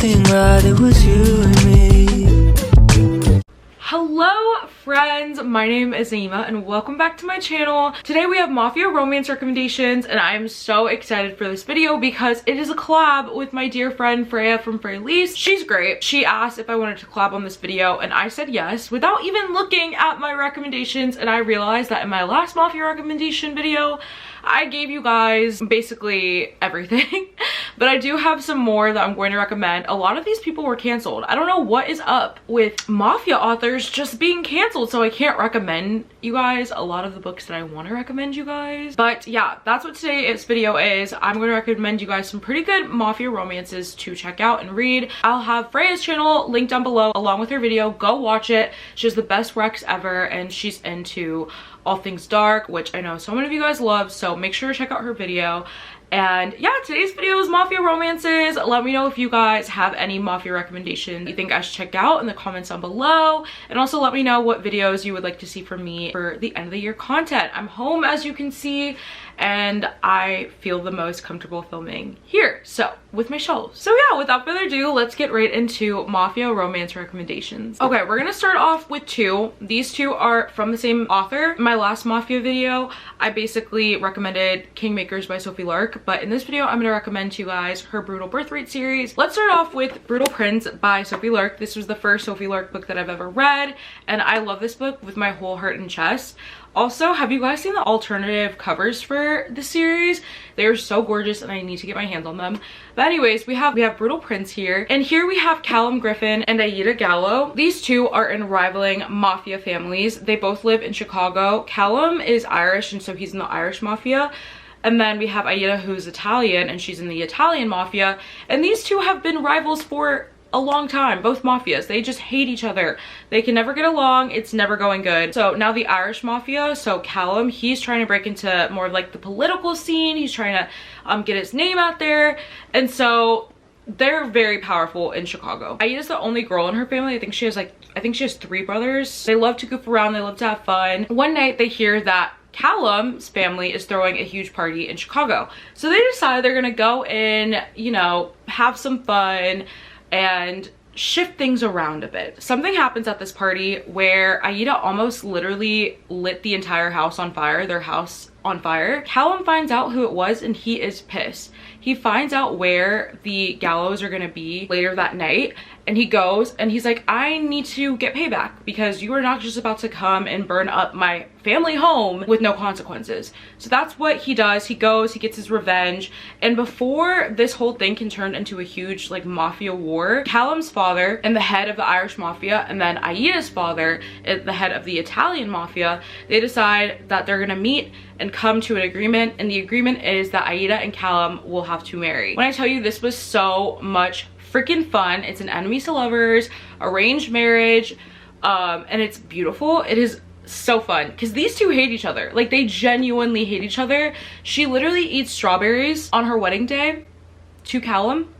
everything right, it was you and me. Hello friends, my name is 𝓶𝓮𝓬𝓲𝓪 and welcome back to my channel. Today we have Mafia romance recommendations and I am so excited for this video because it is a collab with my dear friend Freya from 𝓫𝓸𝓬𝓲𝓪. She's great. She asked if I wanted to collab on this video and I said yes without even looking at my recommendations, and I realized that in my last Mafia recommendation video I gave you guys basically everything. But I do have some more that I'm going to recommend. A lot of these people were canceled. I don't know what is up with Mafia authors just being canceled, so I can't recommend you guys a lot of the books that I want to recommend you guys. But yeah, that's what today's video is. I'm going to recommend you guys some pretty good Mafia romances to check out and read. I'll have Freya's channel linked down below along with her video. Go watch it. She has the best recs ever and she's into all things dark, which I know so many of you guys love, so make sure to check out her video. And yeah, today's video is Mafia romances. Let me know if you guys have any Mafia recommendations you think I should check out in the comments down below, and also let me know what videos you would like to see from me for the end of the year content. I'm home, as you can see, and I feel the most comfortable filming here, so with my shelves. So yeah, without further ado, let's get right into Mafia romance recommendations. Okay, we're gonna start off with two. These two are from the same author. In my last Mafia video, I basically recommended Kingmakers by Sophie Lark, but in this video, I'm gonna recommend to you guys her Brutal Birthright series. Let's start off with Brutal Prince by Sophie Lark. This was the first Sophie Lark book that I've ever read, and I love this book with my whole heart and chest. Also, have you guys seen the alternative covers for the series? They are so gorgeous and I need to get my hands on them. But anyways, we have Brutal Prince here, and here we have Callum Griffin and 𝓼𝓸𝓬𝓲𝓪. These two are in rivaling mafia families. They both live in Chicago. Callum is Irish, and so he's in the Irish mafia. And then we have 𝓼𝓸𝓬𝓲𝓪, who's Italian, and she's in the Italian mafia. And these two have been rivals for a long time, both mafias. They just hate each other. They can never get along. It's never going good. So now the Irish mafia, so Callum, he's trying to break into more of like the political scene. He's trying to get his name out there. And so they're very powerful in Chicago. 𝓼𝓸𝓬𝓲𝓪's the only girl in her family. I think she has 3 brothers. They love to goof around. They love to have fun. One night they hear that Callum's family is throwing a huge party in Chicago. So they decide they're gonna go in, you know, have some fun and shift things around a bit. Something happens at this party where 𝓼𝓸𝓬𝓲𝓪 almost literally lit the entire house on fire, their house on fire. Callum finds out who it was and he is pissed. He finds out where the gallows are gonna be later that night, and he goes and he's like, I need to get payback because you are not just about to come and burn up my family home with no consequences. So that's what he does. He goes, he gets his revenge, and before this whole thing can turn into a huge like mafia war, Callum's father and the head of the Irish mafia, and then 𝓼𝓸𝓬𝓲𝓪's father, the head of the Italian mafia, they decide that they're gonna meet and come to an agreement, and the agreement is that 𝓼𝓸𝓬𝓲𝓪 and Callum will have to marry. When I tell you this was so much freaking fun, it's an enemies to lovers arranged marriage, and it's beautiful. It is so fun because these two hate each other. Like, they genuinely hate each other. She literally eats strawberries on her wedding day to Callum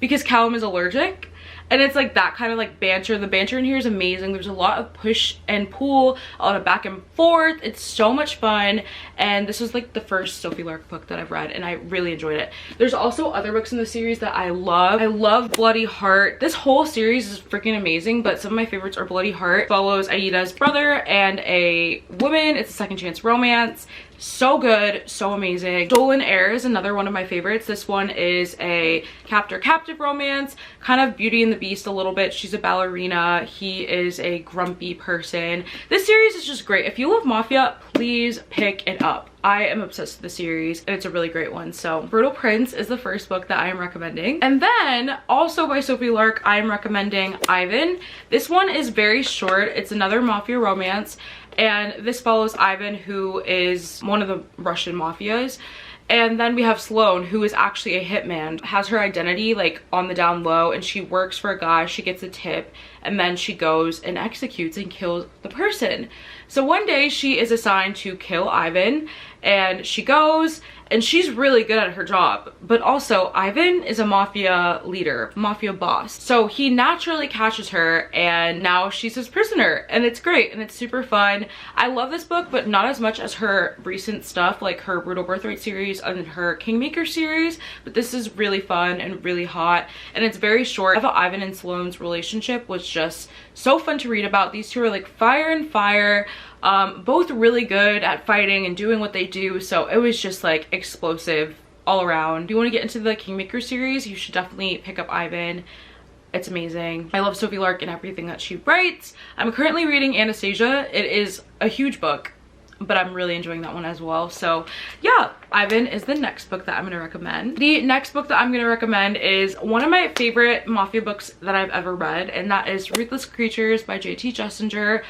because Callum is allergic. And it's like that kind of like banter. The banter in here is amazing. There's a lot of push and pull, a lot of back and forth. It's so much fun. And this was like the first Sophie Lark book that I've read and I really enjoyed it. There's also other books in the series that I love. I love Bloody Heart. This whole series is freaking amazing, but some of my favorites are Bloody Heart. Follows 𝓼𝓸𝓬𝓲𝓪's brother and a woman. It's a second chance romance. So good, so amazing. Stolen Heir is another one of my favorites. This one is a captor-captive romance, kind of Beauty and the Beast a little bit. She's a ballerina. He is a grumpy person. This series is just great. If you love mafia, please pick it up. I am obsessed with the series and it's a really great one. So Brutal Prince is the first book that I am recommending. And then also by Sophie Lark, I am recommending Ivan. This one is very short. It's another mafia romance. And this follows Ivan, who is one of the Russian mafias. And then we have Sloane, who is actually a hitman, has her identity like on the down low, and she works for a guy. She gets a tip and then she goes and executes and kills the person. So one day she is assigned to kill Ivan, and she goes and she's really good at her job. But also Ivan is a mafia leader, mafia boss, so he naturally catches her and now she's his prisoner, and it's great and it's super fun. I love this book, but not as much as her recent stuff like her Brutal Birthright series and her Kingmaker series, but this is really fun and really hot, and it's very short. I thought Ivan and Sloane's relationship was just so fun to read about. These two are like fire and fire, both really good at fighting and doing what they do, so it was just like explosive all around. If you want to get into the Kingmaker series, you should definitely pick up Ivan. It's amazing. I love Sophie Lark and everything that she writes. I'm currently reading Anastasia. It is a huge book, but I'm really enjoying that one as well. So yeah, Ivan is the next book that I'm gonna recommend. The next book that I'm gonna recommend is one of my favorite mafia books that I've ever read, and that is Ruthless Creatures by J.T. Jessenger.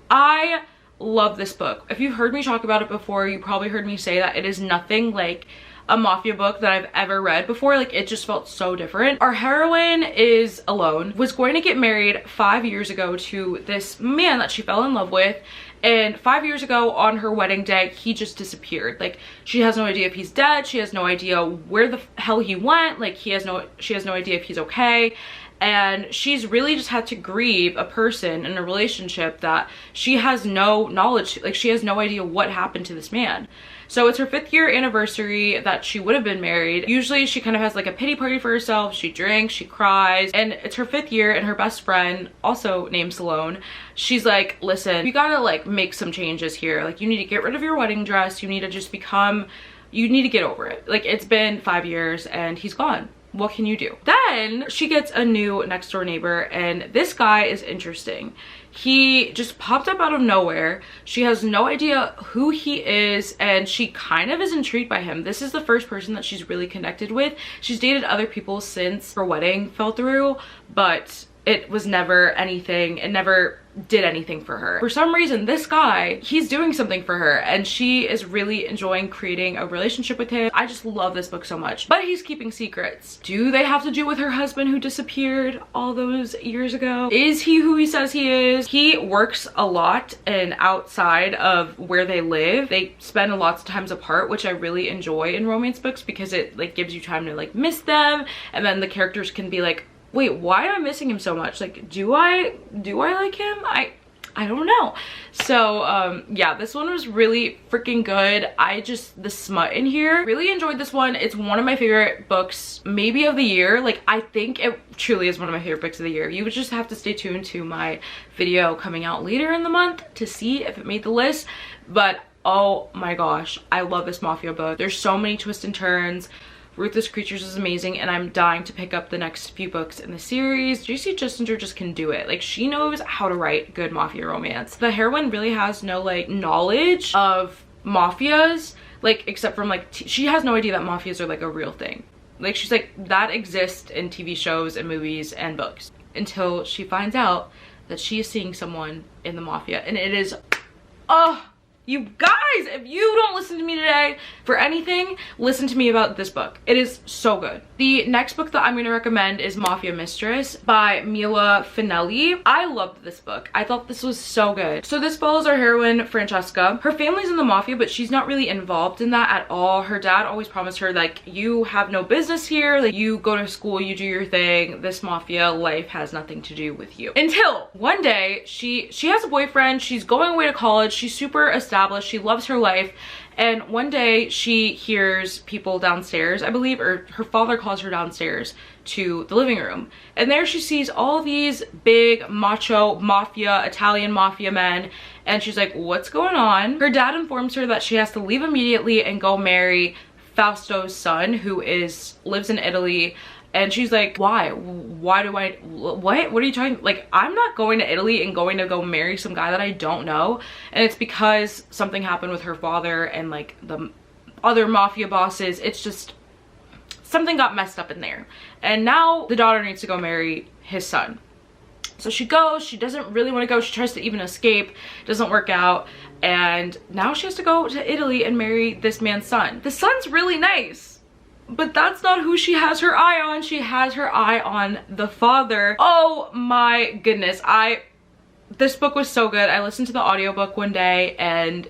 I love this book. If you've heard me talk about it before, you probably heard me say that it is nothing like a mafia book that I've ever read before. Like, it just felt so different. Our heroine is alone, was going to get married 5 years ago to this man that she fell in love with, and 5 years ago on her wedding day, he just disappeared. Like, she has no idea if he's dead, she has no idea where the hell he went, like she has no idea if he's okay. And she's really just had to grieve a person in a relationship that she has no knowledge, like she has no idea what happened to this man. So it's her 5th year anniversary that she would have been married. Usually she kind of has like a pity party for herself. She drinks, she cries, and it's her 5th year, and her best friend, also named Sloane, she's like, listen, you gotta like make some changes here. Like, you need to get rid of your wedding dress. You need to just become, you need to get over it. Like, it's been 5 years and he's gone. What can you do? Then she gets a new next door neighbor, and this guy is interesting. He just popped up out of nowhere. She has no idea who he is, and she kind of is intrigued by him. This is the first person that she's really connected with. She's dated other people since her wedding fell through, but it was never anything. It never did anything for her. For some reason, this guy, he's doing something for her, and she is really enjoying creating a relationship with him. I just love this book so much. But he's keeping secrets. Do they have to do with her husband who disappeared all those years ago? Is he who he says he is? He works a lot and outside of where they live. They spend lots of times apart, which I really enjoy in romance books, because it like gives you time to like miss them, and then the characters can be like, wait, why am I missing him so much? Like, do I like him? I don't know. So yeah, this one was really freaking good. The smut in here, really enjoyed this one. It's one of my favorite books maybe of the year. Like, I think it truly is one of my favorite books of the year. You would just have to stay tuned to my video coming out later in the month to see if it made the list. But oh my gosh, I love this mafia book. There's so many twists and turns. Ruthless Creatures is amazing, and I'm dying to pick up the next few books in the series. J.T. Jessenger just can do it. Like, she knows how to write good mafia romance. The heroine really has no like knowledge of mafias, like, except from like she has no idea that mafias are like a real thing. Like, she's like, that exists in TV shows and movies and books, until she finds out that she is seeing someone in the mafia, and it is, oh, you guys, if you don't listen to me today for anything, listen to me about this book. It is so good. The next book that I'm going to recommend is Mafia Mistress by Mila Finelli. I loved this book. I thought this was so good. So this follows our heroine, Francesca. Her family's in the mafia, but she's not really involved in that at all. Her dad always promised her, like, you have no business here. Like, you go to school, you do your thing. This mafia life has nothing to do with you. Until one day, she has a boyfriend. She's going away to college. She's super established. She loves her life, and one day she hears people downstairs, I believe, or her father calls her downstairs to the living room, and there she sees all these big macho mafia, Italian mafia men, and she's like, what's going on? Her dad informs her that she has to leave immediately and go marry Fausto's son, who lives in Italy. And she's like, why do I, what are you talking, like, I'm not going to Italy and going to go marry some guy that I don't know. And it's because something happened with her father and like the other mafia bosses. It's just, something got messed up in there, and now the daughter needs to go marry his son. So she goes, she doesn't really want to go, she tries to even escape, doesn't work out, and now she has to go to Italy and marry this man's son. The son's really nice, but that's not who she has her eye on. She has her eye on the father. Oh my goodness. This book was so good. I listened to the audiobook one day, and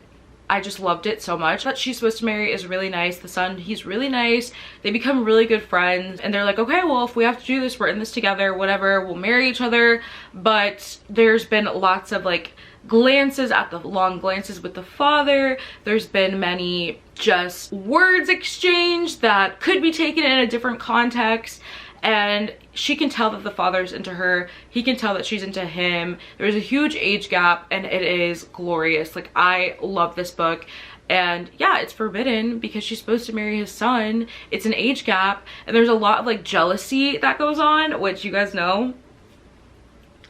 I just loved it so much. That she's supposed to marry is really nice. The son, he's really nice. They become really good friends, and they're like, okay, well, if we have to do this, we're in this together, whatever, we'll marry each other. But there's been lots of like glances at the long glances with the father. There's been many just words exchanged that could be taken in a different context, and she can tell that the father's into her, he can tell that she's into him. There's a huge age gap, and it is glorious. Like, I love this book. And yeah, it's forbidden because she's supposed to marry his son. It's an age gap, and there's a lot of like jealousy that goes on, which you guys know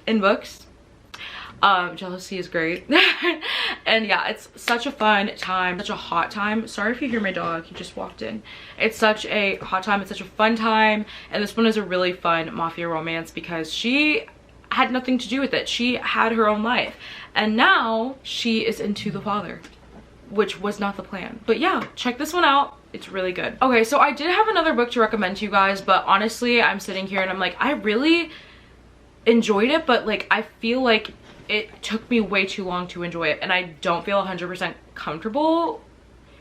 in books. Jealousy is great. And yeah, it's such a fun time, such a hot time. Sorry if you hear my dog, he just walked in. It's such a hot time, it's such a fun time, and this one is a really fun mafia romance because she had nothing to do with it. She had her own life, and now she is into the father, which was not the plan. But yeah, check this one out. It's really good. Okay, so I did have another book to recommend to you guys, but honestly, I'm sitting here and I'm like, I really enjoyed it, but like, I feel like it took me way too long to enjoy it, and I don't feel 100% comfortable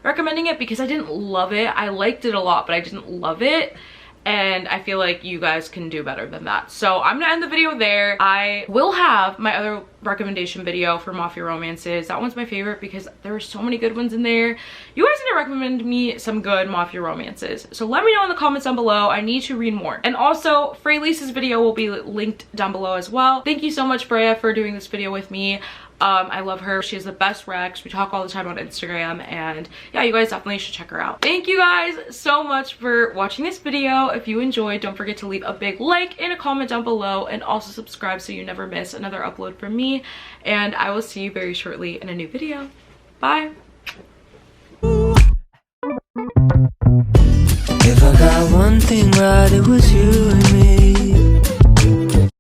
recommending it because I didn't love it. I liked it a lot, but I didn't love it, and I feel like you guys can do better than that. So I'm gonna end the video there. I will have my other recommendation video for Mafia Romances. That one's my favorite because there are so many good ones in there. You guys need to recommend me some good Mafia Romances, so let me know in the comments down below. I need to read more. And also, Freya-Lisa's video will be linked down below as well. Thank you so much, Freya, for doing this video with me. I love her. She has the best recs. We talk all the time on Instagram, and yeah, you guys definitely should check her out. Thank you guys so much for watching this video. If you enjoyed, don't forget to leave a big like and a comment down below, and also subscribe so you never miss another upload from me, and I will see you very shortly in a new video. Bye. If I got one thing right, it was you and me.